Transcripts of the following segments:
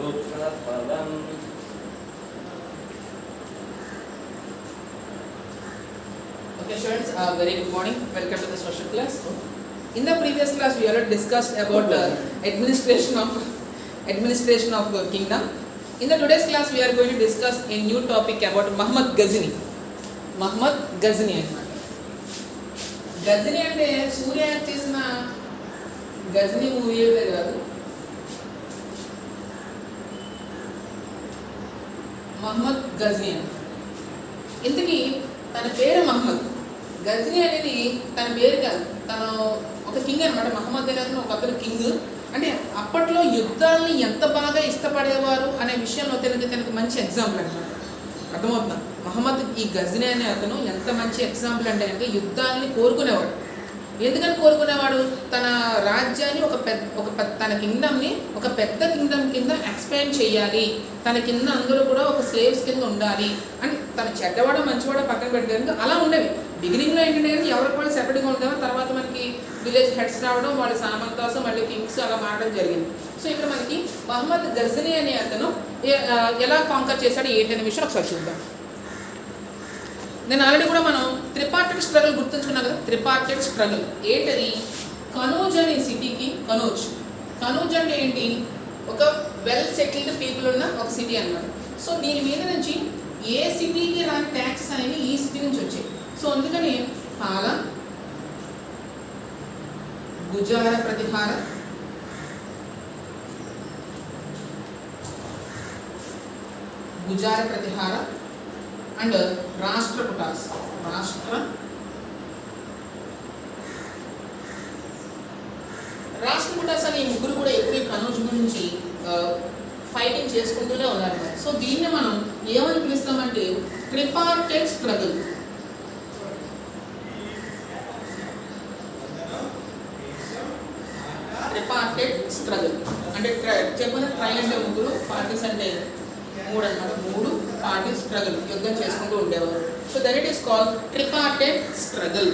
Okay, students, very good morning. Welcome to the social class. In the previous class, we already discussed about administration of kingdom. In the today's class, we are going to discuss a new topic about Muhammad Ghazni. Muhammad Ghazni అన్నమాట. గజనీ అంటే సూర్య చేసిన Ghazni movie అయితే కాదు, మహమ్మద్ గజ్నీ అని. ఇంతకీ తన పేరు మహమ్మద్. గజ్నీ అనేది తన పేరు కాదు, తను ఒక కింగ్ అనమాట. మహమ్మద్ అనేది ఒక అతను కింగ్. అంటే అప్పట్లో యుద్ధాలని ఎంత బాగా ఇష్టపడేవారు అనే విషయంలో తనకి మంచి ఎగ్జాంపుల్ అనమాట. అర్థమవుతుందా? మహమ్మద్ ఈ గజ్నీ అనే అతను ఎంత మంచి ఎగ్జాంపుల్ అంటే కనుక యుద్ధాలని కోరుకునేవాడు. ఎందుకని కోరుకునేవాడు? తన రాజ్యాన్ని తన కింగ్డమ్ని ఒక పెద్ద కింగ్డమ్ కింద ఎక్స్పాండ్ చేయాలి, తన కింద అందరూ కూడా ఒక స్లేవ్స్ కింద ఉండాలి అని. తన చెడ్డవాడ మంచివాడ పక్కన పెట్టడానికి అలా ఉండేవి. బిగినింగ్లో ఏంటంటే కానీ ఎవరికి వాళ్ళు సెపరేట్గా ఉండేవారు. తర్వాత మనకి విలేజ్ హెడ్స్ రావడం, వాళ్ళ సామంతాసం, మళ్ళీ కింగ్స్ అలా మారడం జరిగింది. సో ఇక్కడ మనకి మహమ్మద్ గజ్నీ అనే అతను ఎలా కాంకర్ చేశాడు ఏంటనే విషయం ఒకసారి చూద్దాం. నేను ఆల్రెడీ కూడా మనం త్రిపార్టెడ్ స్ట్రగుల్ గుర్తుంచుకున్నాం కదా. త్రిపార్టెడ్ స్ట్రగుల్ ఏంటది? కనౌజ్ అనే సిటీకి కనౌజ్ అంటే ఏంటి? ఒక వెల్ సెటిల్డ్ పీపుల్ ఉన్న ఒక సిటీ అన్నమాట. సో దీని మీద నుంచి ఏ సిటీకి రాని ట్యాక్సెస్ అనేవి ఈ సిటీ నుంచి వచ్చాయి. సో అందుకని పాల, గుజార ప్రతిహార అండ్ రాష్ట్రకూటాస్ అనే ఈ ముగ్గురు కూడా ఎప్పుడు కనౌజ్ గురించి ఫైటింగ్ చేసుకుంటూనే ఉన్నారు. సో దీన్ని మనం ఏమని పిలుస్తామంటే ట్రిపార్టెడ్ స్ట్రగుల్. అంటే చెప్పిన ట్రై అంటే ముగ్గురు, పార్టీస్ అంటే మూడు అన్నమాట. మూడు పార్టీస్ స్ట్రగుల్, యుద్ధం చేసుకుంటూ ఉండేవారు. So that it is called tripartite struggle.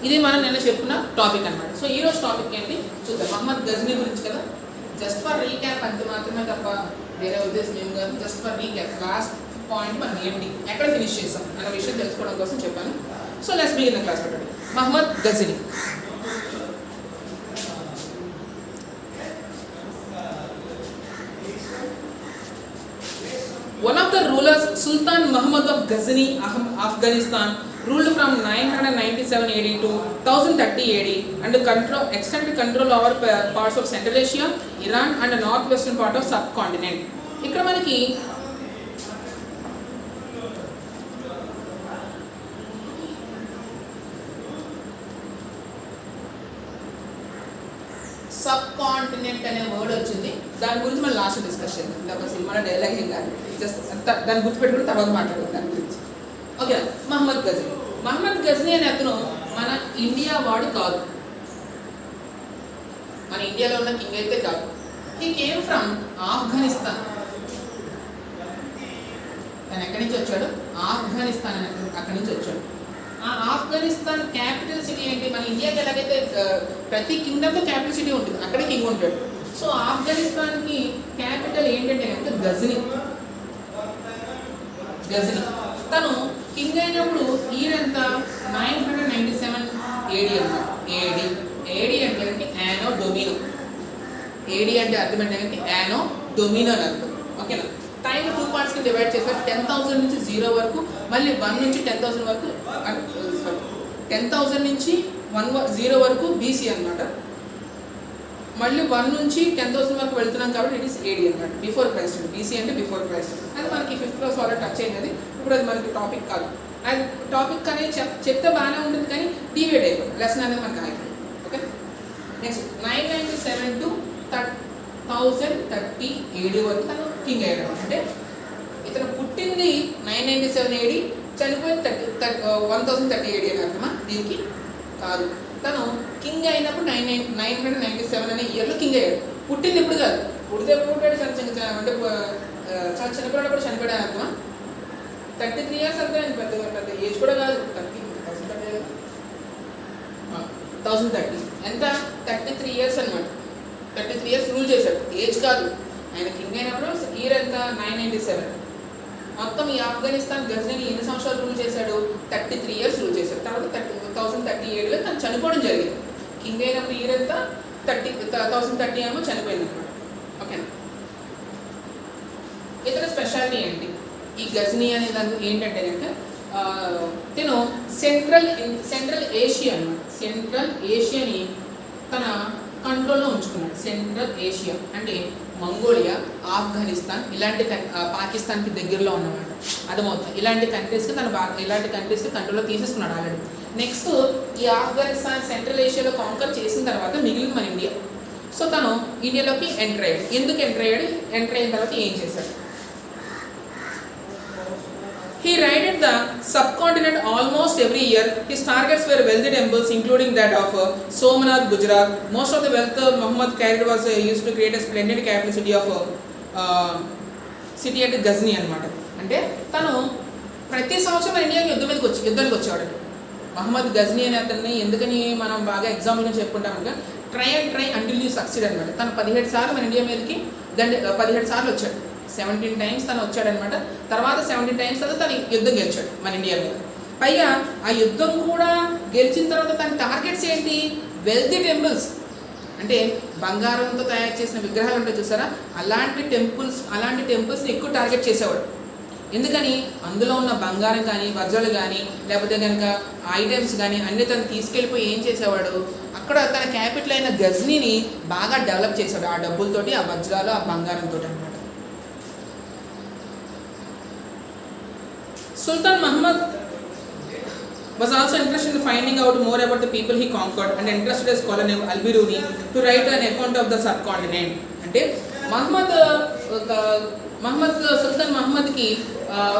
ఇది మనం నిన్న చెప్పుకున్న టాపిక్ అన్నమాట. సో ఈ రోజు టాపిక్ ఏంటి చూద్దాం. మహమ్మద్ గజ్నీ గురించి కదా. జస్ట్ ఫర్ రీక్యాప్ అంతే మాత్రమే తప్ప వేరే ఉద్దేశం ఏం కాదు. Just for recap, last point మనం ఏంటి, ఎక్కడ ఫినిష్ చేస్తాం అన్న విషయం తెలుసుకోవడం కోసం చెప్పాను. So let's begin the class. పెట్టండి. Mohammed Ghazni. One of the rulers, Sultan Muhammad of Ghazni, Afghanistan, ruled from 997 AD to 1030 AD and extended control over parts of Central Asia, Iran and the northwestern part of subcontinent. ఇక్కడ మనకి sub continent అనే word వచ్చింది. దాని గురించి మనం last discuss చేద్దాం. ఇది ఒక సినిమా డైలాగ్ ఏం కాదు, జస్ట్ దాన్ని గుర్తుపెట్టుకుని తర్వాత మాట్లాడదాం దాని గురించి. ఓకే. మహమ్మద్ గజ్నీ అనే అతను మన ఇండియా వాడు కాదు, మన ఇండియాలో ఉన్న కింగ్ అయితే కాదు. He came from Afghanistan. తను ఎక్కడి నుంచి వచ్చాడు? ఆఫ్ఘనిస్తాన్ అక్కడి నుంచి వచ్చాడు. ఆ ఆఫ్ఘనిస్తాన్ క్యాపిటల్ సిటీ ఏంటి? మన ఇండియాకి ఎలాగైతే ప్రతి కింగ్డమ్లో క్యాపిటల్ సిటీ ఉంటుంది, అక్కడే కింగ్ ఉంటాడు. సో ఆఫ్ఘనిస్తాన్కి క్యాపిటల్ ఏంటంటే కనుక గజ్నీ. తను కింగ్ అయినప్పుడు ఈయనంతా 997 AD అన్నమాట. ఏడి అంటే యానో డొమినో. ఏడి అంటే అర్థం ఏంటంటే యానో డొమినో అని అర్థం. ఓకేనా? టైం 2 పార్ట్స్కి డివైడ్ చేశారు. 10,000 నుంచి 0 వరకు, మళ్ళీ 1 నుంచి 10,000 వరకు, 10,000 నుంచి 0 వరకు బీసీ అనమాట. మళ్ళీ 1 నుంచి 10,000 వరకు వెళ్తున్నాం కాబట్టి ఇట్ ఈస్ ఏడి అనమాట. Before Christ. బీసీ అంటే బిఫోర్ క్రైస్ట్. అది మనకి 5th క్లాస్ వల్ల టచ్ అయింది. ఇప్పుడు అది మనకి టాపిక్ కాదు. అది టాపిక్ అనేది చెప్తే బాగానే ఉంటుంది కానీ డివైడ్ అయిపోయింది. లెసన్ అనేది మనకి ఆగిపోయింది. ఓకే. నెక్స్ట్ 997 to 1030 AD వరకు తను కింగ్ అయ్యాడు. అంటే ఇతను పుట్టింది 997 AD, చనిపోయింది 1030 AD అని అర్థమా? దీనికి కాదు. తను కింగ్ అయినప్పుడు 997 అనే ఇయర్లో కింగ్ అయ్యాడు. పుట్టింది ఇప్పుడు కాదు. పుడితే పుట్టాడు, అంటే చాలా చనిపోయినప్పుడు చనిపోయాడు అర్థమా? 33 years అంటే పెద్ద ఏజ్ కూడా కాదు. 1030 ఎంత? 33 years అనమాట. 33 years రూల్ చేశాడు. ఏజ్ కాదు, ఆయన కింగ్ అయినప్పుడు ఇయర్ ఎంత 997. మొత్తం ఈ ఆఫ్ఘనిస్తాన్ గజ్నీ ఎన్ని సంవత్సరాలు రూల్ చేశాడు? 33 years రూల్ చేశాడు. తర్వాత 1037లో తను చనిపోవడం జరిగింది. కింగ్ అయినప్పుడు ఇయర్ ఎంత 1030 ఏమో చనిపోయింది అనమాట. ఓకేనా? ఇతర స్పెషాలిటీ ఏంటి ఈ గజ్నీ అనే దానికి ఏంటంటే కనుక తిను సెంట్రల్ ఏషియా అన్నమాట. సెంట్రల్ ఏషియాని తన కంట్రోల్లో ఉంచుకున్నాడు. సెంట్రల్ ఏషియా అంటే మంగోలియా, ఆఫ్ఘనిస్తాన్, ఇలాంటి పాకిస్తాన్కి దగ్గరలో ఉన్నమాట. అది మొత్తం ఇలాంటి కంట్రీస్కి ఇలాంటి కంట్రీస్కి కంట్రోల్లో తీసేసుకున్నాడు ఆల్రెడీ. నెక్స్ట్ ఈ ఆఫ్ఘనిస్తాన్ సెంట్రల్ ఏషియాలో కాంకర్ చేసిన తర్వాత మిగిలింది మన ఇండియా. సో తను ఇండియాలోకి ఎంటర్ అయ్యాడు. ఎందుకు ఎంటర్ అయ్యాడు? ఎంటర్ అయిన తర్వాత ఏం చేశాడు? He raided the subcontinent almost every year. His targets were wealthy temples, including that of Somnath, Gujarat. Most of the wealth Muhammad carried was used to create a splendid capital city at Ghazni అన్నమాట. అంటే తను ప్రతి సంవత్సరం ఇండియాకి యుద్ధానికి వచ్చేవాడు. మహమ్మద్ గజ్నీ అనే అతన్ని ఎందుకని మనం బాగా ఎగ్జాంపుల్గా చెప్పుకుంటాం, ట్రై అంటిల్ యూ సక్సీడ్ అనమాట. తను 17 సార్లు మన ఇండియా మీదకి 17 సార్లు వచ్చాడు. 17 times తను వచ్చాడనమాట. తర్వాత 17 times తను యుద్ధం గెలిచాడు మన ఇండియా మీద. పైగా ఆ యుద్ధం కూడా గెలిచిన తర్వాత తన టార్గెట్స్ ఏంటి? వెల్తీ టెంపుల్స్, అంటే బంగారంతో తయారు చేసిన విగ్రహాలు ఉంటాయి చూసారా, అలాంటి టెంపుల్స్ని ఎక్కువ టార్గెట్ చేసేవాడు. ఎందుకని? అందులో ఉన్న బంగారం కానీ, వజ్రాలు కానీ, లేకపోతే కనుక ఐటమ్స్ కానీ అన్నీ తను తీసుకెళ్ళిపోయి ఏం చేసేవాడు, అక్కడ తన క్యాపిటల్ అయిన గజ్నీని బాగా డెవలప్ చేశాడు ఆ డబ్బులతోటి, ఆ వజ్రాలు, ఆ బంగారంతో అనమాట. Sultan Muhammad was also interested in finding out more about the people he conquered and entrusted a scholar named Al-Biruni to write an account of the subcontinent. అంటే సుల్తాన్ మహమ్మద్కి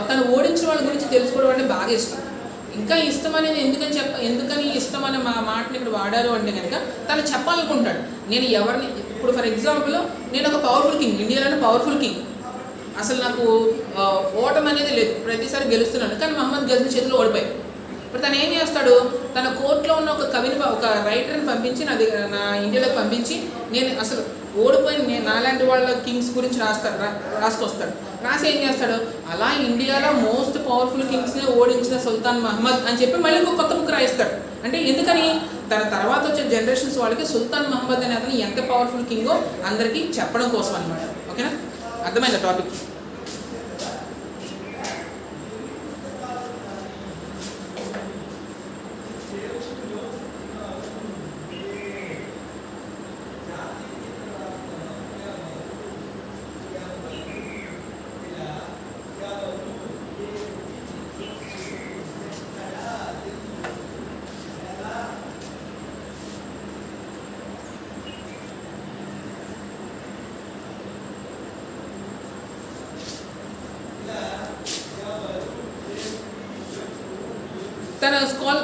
తను ఓడించిన వాళ్ళ గురించి తెలుసుకోవడం అంటే బాగా ఇష్టం. ఇంకా ఇష్టం అనేది ఎందుకని ఇష్టం అనే మాటని ఇక్కడ వాడారు అంటే కనుక తను చెప్పాలనుకుంటాడు, నేను ఎవరిని ఇప్పుడు ఫర్ ఎగ్జాంపుల్ నేను ఒక పవర్ఫుల్ కింగ్, ఇండియాలోనే పవర్ఫుల్ కింగ్, అసలు నాకు ఓటం అనేది లేదు, ప్రతిసారి గెలుస్తున్నాను, కానీ మహమ్మద్ గజ్నీ చేతిలో ఓడిపోయాయి. ఇప్పుడు తను ఏం చేస్తాడు, తన కోర్టులో ఉన్న ఒక రైటర్ని పంపించి నా ఇండియాలోకి పంపించి నేను అసలు ఓడిపోయిన నాలాంటి వాళ్ళ కింగ్స్ గురించి రాసుకొస్తాడు. రాసి ఏం చేస్తాడు, అలా ఇండియాలో మోస్ట్ పవర్ఫుల్ కింగ్స్ని ఓడించిన సుల్తాన్ మహమ్మద్ అని చెప్పి మళ్ళీ ఇంకో కొత్త బుక్ రాయిస్తాడు. అంటే ఎందుకని? తన తర్వాత వచ్చే జనరేషన్స్ వాళ్ళకి సుల్తాన్ మహమ్మద్ అనే అతను ఎంత పవర్ఫుల్ కింగో అందరికీ చెప్పడం కోసం అనమాట. ఓకేనా? అర్థమైంది టాపిక్?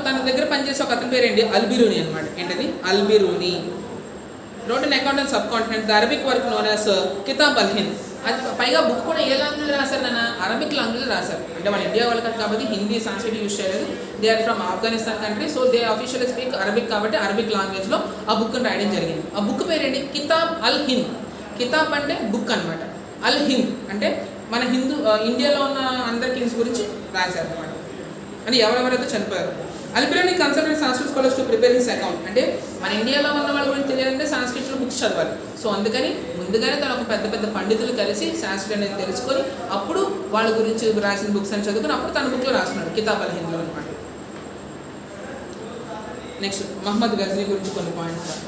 తన దగ్గర పనిచేసే ఒక అతని పేరేంటి, అల్బిరూని అనమాట. ఏంటది? అల్బిరూని wrote an account on subcontinent, the Arabic work known as కితాబ్ అల్ హింద్. అది పైగా బుక్ కూడా ఏ లాంగ్వేజ్లో రాశారు నాన్న? అరబిక్ లాంగ్వేజ్లో రాశారు. అంటే మన ఇండియా వాళ్ళు కాబట్టి హిందీ, సంస్కృతి యూజ్ చేయలేదు. They are from Afghanistan country, so they official speak Arabic కాబట్టి అరబిక్ లాంగ్వేజ్లో ఆ బుక్ని రాయడం జరిగింది. ఆ బుక్ పేరేంటి? కితాబ్ అల్ హింద్. కితాబ్ అంటే బుక్ అనమాట, అల్ హింద్ అంటే మన ఇండియాలో ఉన్న అందరి కింగ్స్ గురించి రాశారు అనమాట, అని ఎవరెవరైతే చనిపోయారు. Alberuni consulted Sanskrit scholars to prepare his account. అంటే మన ఇండియాలో ఉన్న వాళ్ళ గురించి తెలియాలంటే సంస్కృతిలో బుక్స్ చదవాలి. సో అందుకని ముందుగానే తను ఒక పెద్ద పండితులు కలిసి సంస్కృతి అనేది తెలుసుకొని అప్పుడు వాళ్ళ గురించి రాసిన బుక్స్ అని చదువుకొని అప్పుడు తన బుక్లో రాస్తున్నాడు, కితాబ్ అల్ హింద్లో అనమాట. నెక్స్ట్ మహమ్మద్ గజ్నీ గురించి కొన్ని points.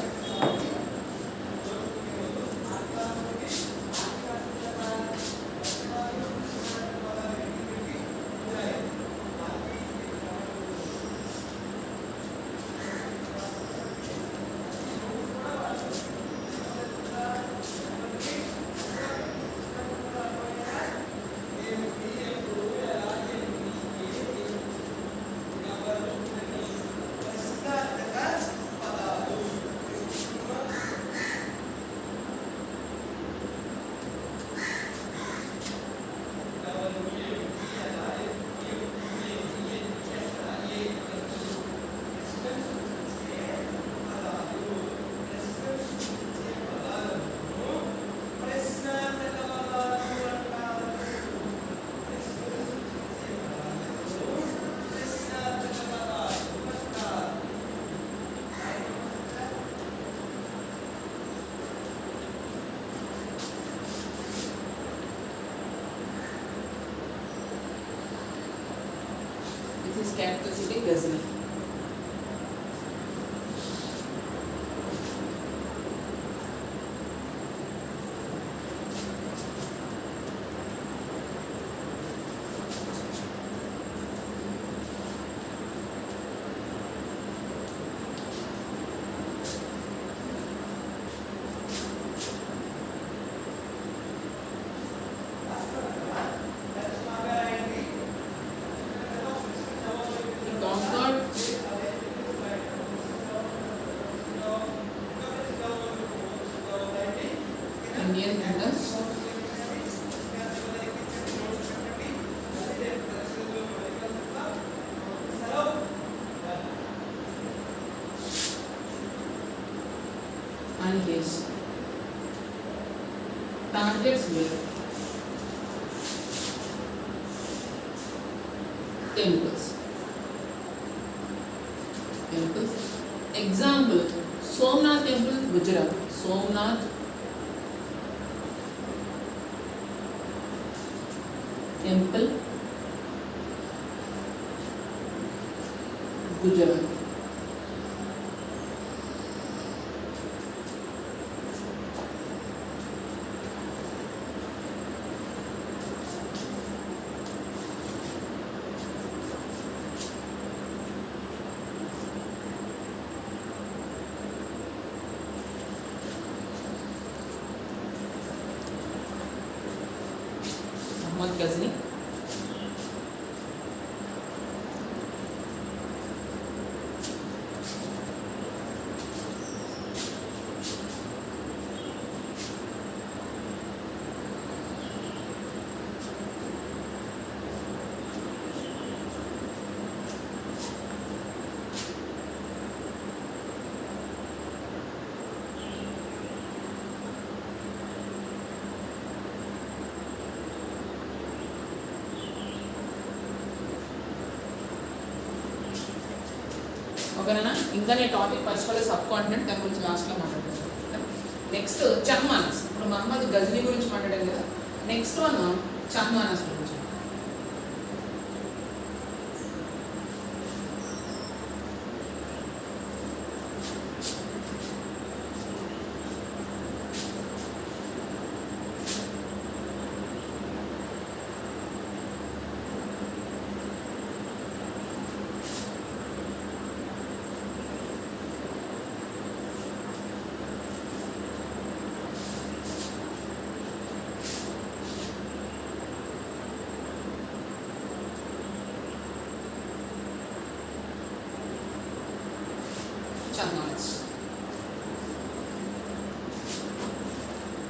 Ghazni. Indian kingdoms. And his targets were temples. Example, Somnath temple, Gujarat. Somnath temple, Gujarat. Muhammad Ghazni. ఓకేనా? ఇంకా నేను టాపిక్ పర్చుకోలే సబ్ కాంటినెంట్ దాని గురించి లాస్ట్లో మాట్లాడతాను. నెక్స్ట్ చహమానస్. ఇప్పుడు మహమ్మద్ గజ్నీ గురించి మాట్లాడాను కదా, నెక్స్ట్ వన్ చహమానస్ గురించి.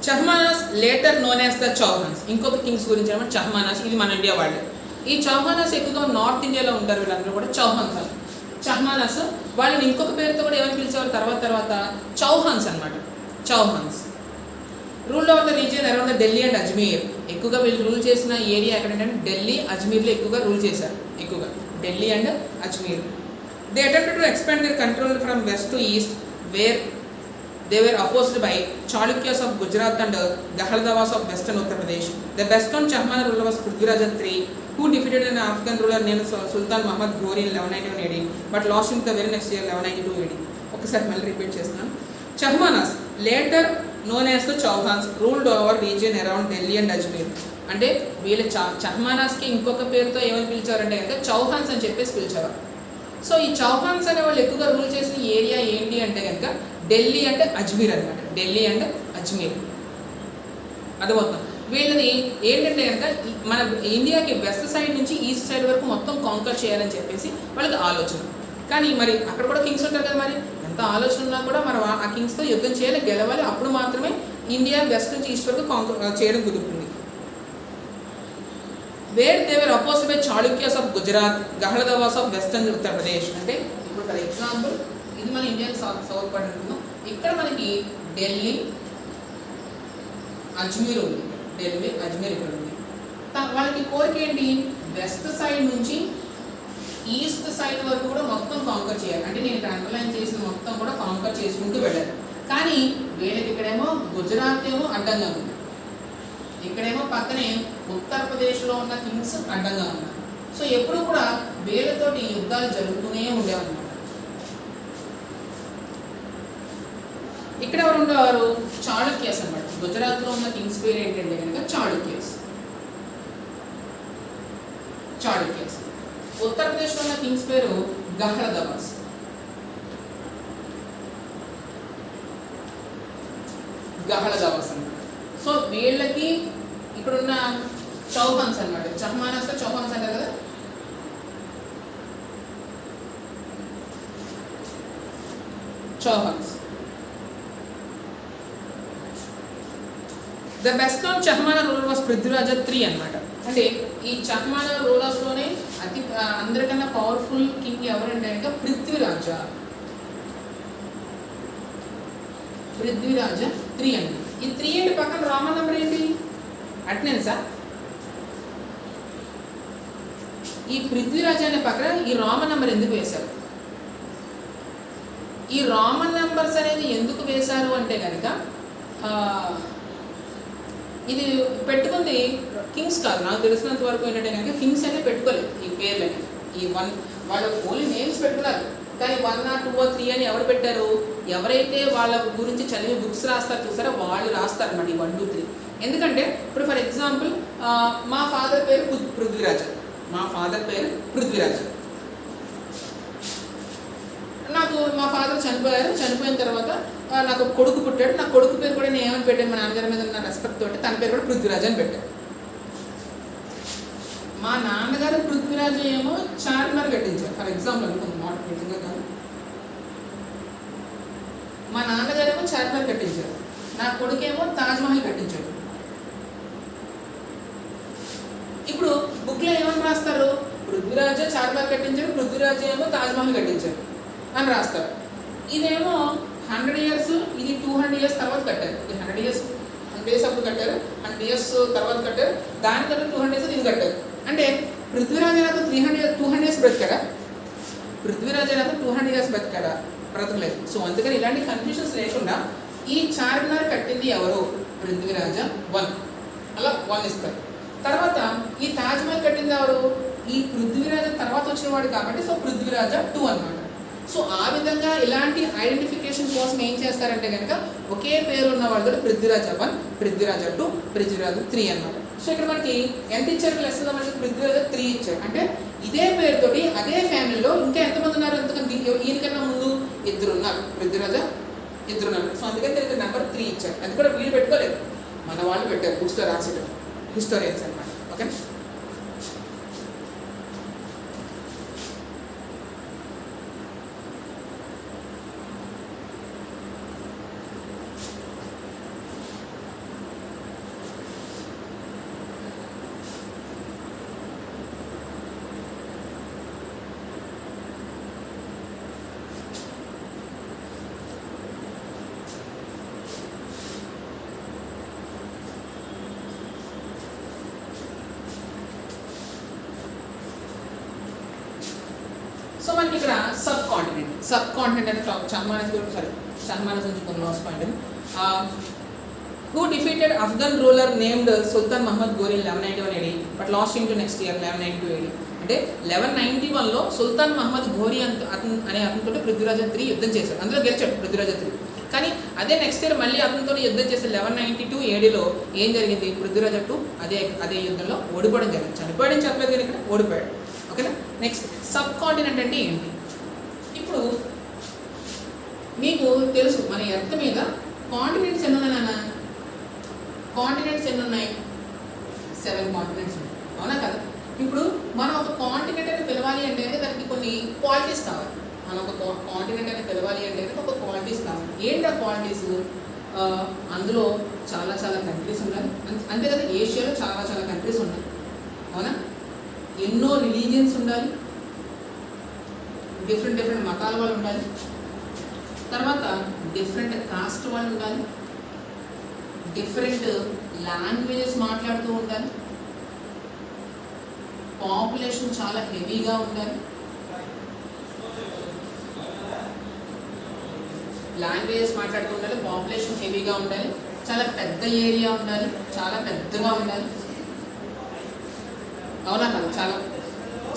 Chahamanas later known as the Chauhans. ఇంకొక కింగ్స్ గురించి అనమాట చహమానస్. ఇది మన ఇండియా వాళ్ళే. ఈ చౌహానస్ ఎక్కువగా నార్త్ ఇండియాలో ఉంటారు. వీళ్ళందరూ కూడా చౌహాన్స్ అని. చహమానస్ వాళ్ళని ఇంకొక పేరుతో కూడా ఏమని పిలిచేవారు తర్వాత చౌహాన్స్ అనమాట. Chauhans rule over the region around the Delhi and Ajmer. ఎక్కువగా వీళ్ళు రూల్ చేసిన ఏరియా ఎక్కడంటే ఢిల్లీ, అజ్మీర్లో ఎక్కువగా రూల్ చేశారు. ఎక్కువగా Delhi and Ajmer. They attempted to expand their control from west to east where they were opposed by Chalukyas of Gujarat and Gahaldawas of western Uttar Pradesh. The best known Chahmana ruler was Prithviraj III, who defeated an Afghan ruler named Sultan Muhammad Ghori in 1191 AD, but lost him the very next year 1192 AD. ఒకసారి మళ్ళీ repeat చేస్తున్నాను. Chahmanas, later known as the Chauhans, ruled over region around Delhi and Ajmer. అంటే వీళ్ళ చహమానాస్కి ఇంకొక పేరుతో ఏమని పిలిచారంటే కనుక చౌహాన్స్ అని చెప్పేసి పిలిచేవారు. సో ఈ చౌహాన్స్ అనే వాళ్ళు ఎక్కువగా రూల్ చేసిన ఏరియా ఏంటి అంటే కనుక ఢిల్లీ అండ్ అజ్మీర్ అనమాట. ఢిల్లీ అండ్ అజ్మీర్ అది మొత్తం వీళ్ళని ఏంటంటే కనుక మన ఇండియాకి వెస్ట్ సైడ్ నుంచి ఈస్ట్ సైడ్ వరకు మొత్తం కాంకర్ చేయాలని చెప్పేసి వాళ్ళకి ఆలోచన. కానీ మరి అక్కడ కూడా కింగ్స్ ఉంటారు కదా, మరి ఎంత ఆలోచన ఉన్నా కూడా మనం ఆ కింగ్స్తో యుద్ధం చేయాలి, గెలవాలి. అప్పుడు మాత్రమే ఇండియా వెస్ట్ నుంచి ఈస్ట్ వరకు కాంకర్ చేయడం కుదురుతుంది. Where they were opposed by Chalukyas of Gujarat, Gahadavalas of western Uttar Pradesh. అంటే ఇప్పుడు ఫర్ ఎగ్జాంపుల్ ఇది మన ఇండియన్ సౌత్ పార్ట్ అనుకుందాం. ఇక్కడ మనకి ఢిల్లీ, అజ్మీర్ ఉంది. ఢిల్లీ, అజ్మీర్ ఇక్కడ ఉంది. వాళ్ళకి కోరిక ఏంటి, వెస్ట్ సైడ్ నుంచి ఈస్ట్ సైడ్ వరకు కూడా మొత్తం కాంకర్ చేయాలి. అంటే నేను ఇక్కడ అండర్లైన్ చేసిన మొత్తం కూడా కాంకర్ చేసుకుంటూ వెళ్ళాలి. కానీ వీళ్ళకి ఇక్కడేమో గుజరాత్ ఏమో అడ్డంగా ఉంది, ఇక్కడేమో పక్కనే ఉత్తరప్రదేశ్లో ఉన్న కింగ్స్ అడ్డంగా ఉన్నారు. సో ఎప్పుడు కూడా వీళ్ళతోటి యుద్ధాలు జరుగుతూనే ఉండేవన్నమాట. ఇక్కడ ఎవరు ఉండేవారు? చాళుక్యస్ అన్నమాట. గుజరాత్లో ఉన్న కింగ్స్ పేరు ఏంటంటే కనుక చాళుక్యస్. చాళుక్యస్. ఉత్తరప్రదేశ్లో ఉన్న కింగ్స్ పేరు గహ్రదవాస్. గహ్రదవాస్ అన్నమాట. సో వీళ్ళకి ఇక్కడున్న చౌహాన్స్ అన్నమాట. చహమానస్ చౌహాన్స్ అంటారు కదా. Chauhans. The best known Chahamana ruler was Prithviraja III అన్నమాట. అంటే ఈ చహమాన రూలర్స్లోనే అందరికన్నా పవర్ఫుల్ కింగ్ ఎవరంటే కనుక పృథ్వీరాజ. పృథ్వీరాజ III అండి. ఈ 3 ఏంటి పక్కన రామన్ నెంబర్ ఏంటి? అటెండెన్సా? ఈ పృథ్వీరాజ అనే పక్కన ఈ రామన్ నెంబర్ ఎందుకు వేశారు? ఈ రామన్ నెంబర్స్ అనేది ఎందుకు వేశారు అంటే కనుక ఇది పెట్టుకుంది కింగ్స్ కాదు. నాకు తెలిసినంత వరకు ఏంటంటే కనుక కింగ్స్ అనేది పెట్టుకోలేదు ఈ పేర్లని. ఈ వాళ్ళు ఓన్లీ నేమ్స్ పెట్టుకున్నారు. కానీ 1 or 2 or 3 అని ఎవరు పెట్టారు? ఎవరైతే వాళ్ళ గురించి చదివి బుక్స్ రాస్తారు చూసారో వాళ్ళు రాస్తారు అన్నమాట ఈ 1, 2, 3. ఎందుకంటే ఇప్పుడు ఫర్ ఎగ్జాంపుల్ మా ఫాదర్ పేరు పృథ్వీరాజ. మా ఫాదర్ పేరు పృథ్వీరాజ. నాకు మా ఫాదర్ చనిపోయారు. చనిపోయిన తర్వాత నాకు కొడుకు పుట్టాడు. నా కొడుకు పేరు కూడా నేను ఏమని పెట్టాను? మా నాన్నగారి మీద ఉన్న రెస్పెక్ట్ తోటి తన పేరు కూడా పృథ్వీరాజ్ అని పెట్టాను. మా నాన్నగారు పృథ్వీరాజ్ ఏమో చార్మినార్ కట్టించారు ఫర్ ఎగ్జాంపుల్ అనుకుంది. నాట్ నిజంగా కాదు. మా నాన్నగారు ఏమో చార్మినార్ కట్టించారు. నా కొడుకేమో తాజ్మహల్ కట్టించాడు. ఇప్పుడు బుక్లో ఏమని రాస్తారు? పృథ్వీరాజ చార్మినార్ కట్టించాడు, పృథ్వీరాజ ఏమో తాజ్మహల్ కట్టించాడు అని రాస్తారు. ఇదేమో 100 years, ఇది 200 years తర్వాత కట్టారు. ఇది 100 years అప్పుడు కట్టారు, 100 years తర్వాత కట్టారు. దానికన్నా 200 years ఇది కట్టారు. అంటే పృథ్వీరాజ నాకు 200 years బ్రతికాడా? పృథ్వీరాజ నాకు 200 years బ్రతకలేదు. సో అందుకని ఇలాంటి కన్ఫ్యూషన్స్ లేకుండా ఈ చార్మినార్ కట్టింది ఎవరు? పృథ్వీరాజ 1 అలా 1 ఇస్తారు. తర్వాత ఈ తాజ్మహల్ కట్టింది ఎవరు? ఈ పృథ్వీరాజ తర్వాత వచ్చినవాడు కాబట్టి సో పృథ్వీరాజ 2 అన్నమాట. సో ఆ విధంగా ఇలాంటి ఐడెంటిఫికేషన్ కోసం ఏం చేస్తారంటే కనుక ఒకే పేరు ఉన్న వాళ్ళు పృథ్వీరాజ 1, పృథ్వీరాజ 2, పృథ్వీరాజ 3 అన్నమాట. సో ఇక్కడ మనకి ఎంత ఇచ్చారు? లెసన్లో మనకి పృథ్వీరాజ 3 ఇచ్చారు. అంటే ఇదే పేరుతోటి అదే ఫ్యామిలీలో ఇంకా ఎంతమంది ఉన్నారు? ఎంతమంది? ఈయనకన్నా ముందు 2 ఉన్నారు. పృథ్వీరాజ 2 ఉన్నారు. సో అందుకని దీనికి నెంబర్ 3 ఇచ్చారు. అది కూడా వీళ్ళు పెట్టుకోలేదు, మన వాళ్ళు పెట్టారు బుక్స్లో రాసేటప్పుడు, హిస్టోరియన్స్ అన్నమాట. ఓకే. సో మనకి ఇక్కడ సబ్ కాంటినెంట్ అంటే చహమానస్ గురించి కొన్ని last point. Who defeated Afghan ruler named Sultan Muhammad Ghori 1191 AD but lost in to next year 1192 AD. అంటే 1191లో సుల్తాన్ మహమ్మద్ ఘోరీ అనే అతనితో పృథ్వీరాజ III యుద్ధం చేశాడు. అందులో గెలిచాడు పృథ్వీరాజ III. కానీ అదే నెక్స్ట్ ఇయర్ మళ్ళీ అతనితో యుద్ధం చేసి 1192 ADలో ఏం జరిగింది? పృథ్వీరాజ II అదే యుద్ధంలో ఓడిపోవడం జరిగింది. చనిపోయాడని చెప్పలేదు కానీ ఇక్కడ ఓడిపోయాడు. ఓకేనా. నెక్స్ట్ సబ్ కాంటినెంట్ అంటే ఏంటి? ఇప్పుడు మీకు తెలుసు మన ఎర్త్ మీద కాంటినెంట్స్ ఎన్ని ఉన్నాయి నాన్న? కాంటినెంట్స్ ఎన్ని ఉన్నాయి? 7 కాంటినెంట్స్ ఉన్నాయి, అవునా కదా? ఇప్పుడు మనం ఒక కాంటినెంట్ అని పిలవాలి అంటే దానికి కొన్ని క్వాలిటీస్ కావాలి. మనం ఒక కాంటినెంట్ అని పిలవాలి అంటే ఒక క్వాలిటీస్ కావాలి. ఏంటి ఆ క్వాలిటీస్? అందులో చాలా కంట్రీస్ ఉండాలి, అంతే కదా. ఏషియాలో చాలా కంట్రీస్ ఉన్నాయి, అవునా. ఎన్నో రిలీజియన్స్ ఉండాలి, డిఫరెంట్ మతాల వాళ్ళు ఉండాలి, తర్వాత డిఫరెంట్ కాస్ట్ వాళ్ళు ఉండాలి, డిఫరెంట్ లాంగ్వేజెస్ మాట్లాడుతూ ఉండాలి, పాపులేషన్ చాలా హెవీగా ఉండాలి. లాంగ్వేజెస్ మాట్లాడుతూ ఉండాలి, పాపులేషన్ హెవీగా ఉండాలి, చాలా పెద్ద ఏరియా ఉండాలి, చాలా పెద్దగా ఉండాలి, అవునా కదా. చాలా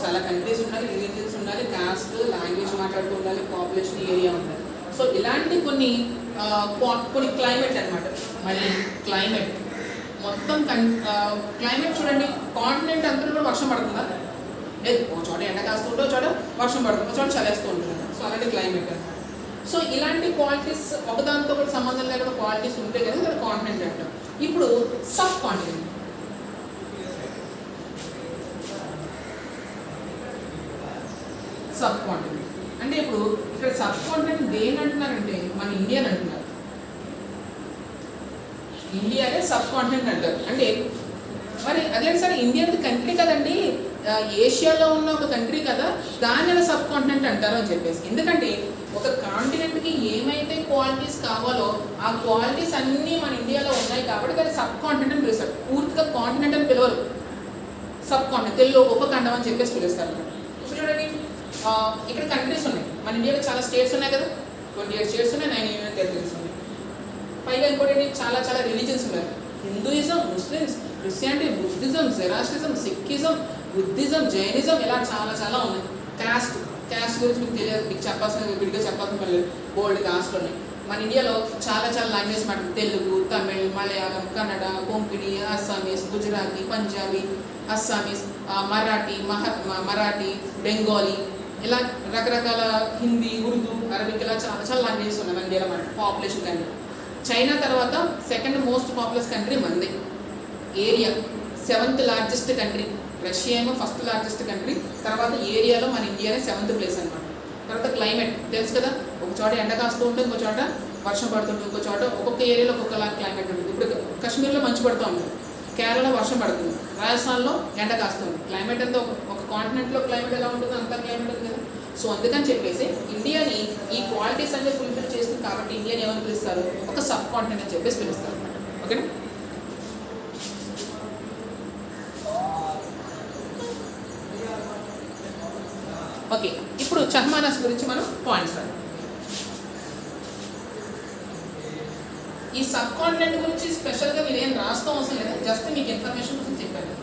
చాలా కంట్రీస్ ఉండాలి, రిలీజియన్స్ ఉండాలి, కాస్ట్, లాంగ్వేజ్ మాట్లాడుతూ ఉండాలి, పాపులేషన్ ఏరియా ఉండాలి. సో ఇలాంటి కొన్ని కొన్ని క్లైమేట్ అనమాట. మళ్ళీ క్లైమేట్ మొత్తం క్లైమేట్ చూడండి, కాంటినెంట్ అంతా కూడా వర్షం పడుతుందా? లేదు, ఒక చోట ఎండ కాస్తూ ఉంటే ఒక చోట వర్షం పడుతుంది, ఒక చోట చలేస్తూ ఉంటుంది. సో అలాంటి క్లైమేట్ అనమాట. సో ఇలాంటి క్వాలిటీస్ ఒకదానితో కూడా సంబంధం లేకుండా క్వాలిటీస్ ఉంటే కదా ఇక్కడ కాంటినెంట్ అంటాం. ఇప్పుడు సబ్ కాంటినెంట్. సబ్ కాంటినెంట్ అంటే ఇప్పుడు ఇక్కడ సబ్ కాంటినెంట్ దేని అంటున్నారంటే మన ఇండియన్ అంటున్నారు. ఇండియానే సబ్ కాంటినెంట్ అంటారు. అంటే మరి అదేంటి సార్, ఇండియా కంట్రీ కదండి, ఏషియాలో ఉన్న ఒక కంట్రీ కదా, దాన్ని ఎలా సబ్ కాంటినెంట్ అంటారు అని చెప్పేసి. ఎందుకంటే ఒక కాంటినెంట్కి ఏమైతే క్వాలిటీస్ కావాలో ఆ క్వాలిటీస్ అన్నీ మన ఇండియాలో ఉన్నాయి కాబట్టి దాన్ని సబ్ కాంటినెంట్ అని పిలుస్తారు. పూర్తిగా కాంటినెంట్ అని పిలవరు, సబ్ కాంటినెంట్, తెలుగులో ఉపఖండం అని చెప్పేసి పిలుస్తారు. ఇప్పుడు చూడండి, ఇక్కడ కంట్రీస్ ఉన్నాయి, మన ఇండియాలో చాలా స్టేట్స్ ఉన్నాయి కదా, 28 స్టేట్స్ ఉన్నాయి, 9 యూనియన్ టెరిటరీస్ ఉన్నాయి. పైగా ఇంకోటి చాలా చాలా రిలీజియన్స్ ఉన్నాయి. Hinduism, Muslims, Christianity, Buddhism, Zoroastrianism, Sikhism, Buddhism, Jainism, ఇలా చాలా చాలా ఉన్నాయి. క్యాస్ట్ గురించి మీకు తెలియదు, మీకు విడిగా చెప్పాల్సిన పని లేదు, బోల్డ్ కాస్ట్లు ఉన్నాయి. మన ఇండియాలో చాలా చాలా లాంగ్వేజ్ మాట్లాడు, తెలుగు, తమిళ్, మలయాళం, కన్నడ, కొంకణి, అస్సామీస్, గుజరాతీ, పంజాబీ, అస్సామీస్, మరాఠీ, బెంగాలీ, ఇలా రకరకాల హిందీ, ఉర్దూ, అరబిక్, ఇలా చాలా చాలా లాంగ్వేజెస్ ఉన్నాయి మన ఇండియాలో. మన పాపులేషన్ కంట్రీ చైనా తర్వాత సెకండ్ మోస్ట్ పాపులస్ కంట్రీ మనది. Area 7th largest country, Russia ఏమో ఫస్ట్ లార్జెస్ట్ కంట్రీ, తర్వాత ఏరియాలో మన ఇండియానే 7th ప్లేస్ అనమాట. తర్వాత క్లైమేట్ తెలుసు కదా, ఒక చోట ఎండ కాస్తూ ఉంటుంది, ఇంకో చోట వర్షం పడుతుంది, ఇంకో చోట ఒక్కొక్క ఏరియాలో ఒక్కొక్కలా క్లైమేట్ ఉంటుంది. ఇప్పుడు కాశ్మీర్లో మంచు పడుతూ ఉంటుంది, కేరళలో వర్షం పడుతుంది, రాజస్థాన్లో ఎండ కాస్తుంది. క్లైమేట్ అంతా ఒక కాంటినెంట్లో క్లైమేట్ ఎలా ఉంటుందో అంతా క్లైమేట్ ఉంది కదా. సో అందుకని చెప్పేసి ఇండియాని ఈ క్వాలిటీస్ అన్నీ ఫుల్ఫిల్ చేస్తుంది కాబట్టి ఇండియాని ఏమని పిలుస్తారు, ఒక సబ్ కాంటినెంట్ అని చెప్పేసి పిలుస్తారు అనమాట. ఓకేనా? ఓకే, ఇప్పుడు చహమానాస్ గురించి మనం పాయింట్స్ రాయాలి. ఈ సబ్ కాంటినెంట్ గురించి స్పెషల్గా మీరు ఏం రాస్తూ అవసరం లేదు, జస్ట్ మీకు ఇన్ఫర్మేషన్ గురించి చెప్పాను.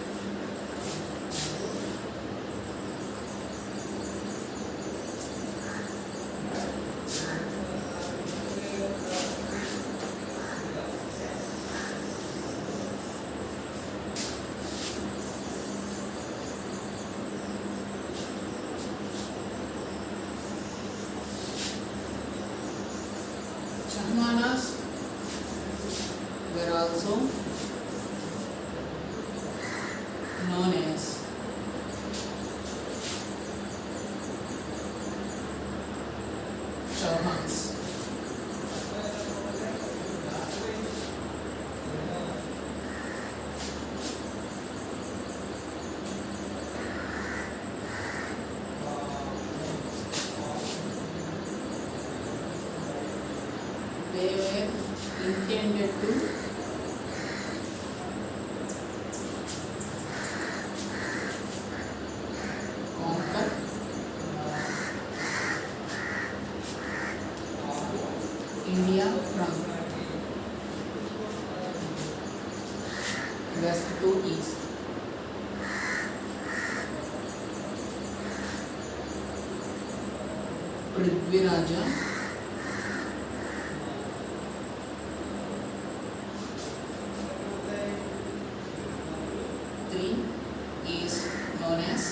Chahmanas were also known as Chauhans. They were intended to conquer India from west to east. Prithviraja is known as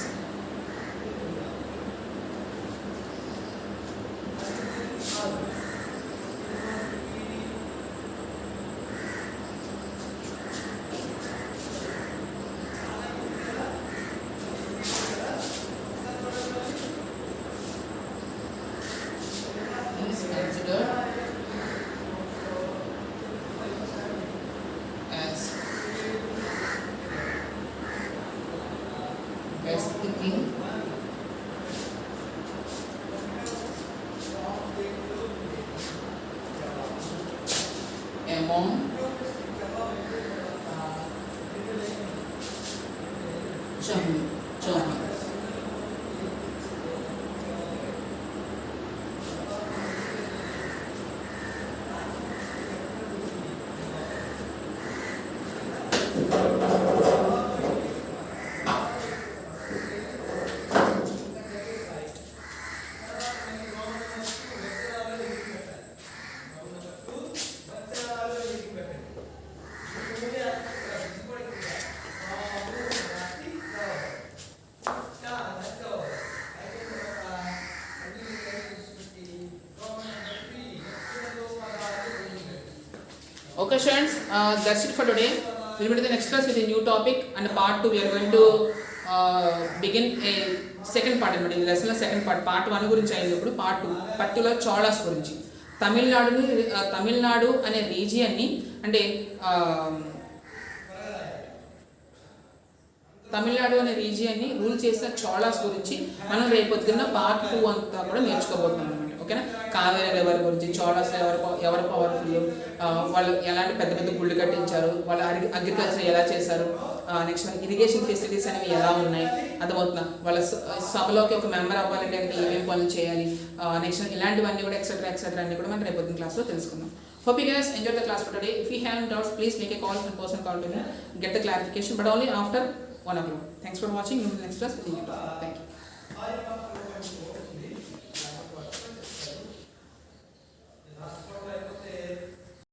considered as best king among Chauhans. Okay, students, that's it for today. We'll meet in the next class with a new topic and part 2. We are going to begin a second part అనమాట. ఈ లెసన్లో second part 1 గురించి అయింది. ఇప్పుడు part 2 particular Cholas గురించి. తమిళనాడు అనే రీజియన్ని అంటే తమిళనాడు అనే రీజియన్ని రూల్ చేసిన చోళాస్ గురించి మనం రేపొద్దున్న పార్ట్ 2 అంతా కూడా నేర్చుకోబోతున్నాం అనమాట. ఓకేనా? కావేరీ రివర్ గురించి, చోళాస్ ఎవరు పవర్ఫుల్, వాళ్ళు ఎలాంటి పెద్ద పెద్ద గుళ్ళు కట్టించారు, వాళ్ళు అగ్రికల్చర్ ఎలా చేశారు, నెక్స్ట్ ఇరిగేషన్ ఫెసిలిటీస్ అనేవి ఎలా ఉన్నాయి అర్థమవుతున్నా, వాళ్ళ సభలోకి ఒక మెంబర్ అవ్వాలంటే అంటే ఏమేమి పనులు చేయాలి, నెక్స్ట్ ఇలాంటివన్నీ కూడా ఎక్సెట్రా అన్ని కూడా మనం రేపొద్దున క్లాస్లో తెలుసుకుందాం. Hope you guys enjoyed the class for today. If you have any doubts, please make a call in person call to me, get the clarification, but only after 1 o'clock. Thanks for watching. In the next class, thank you.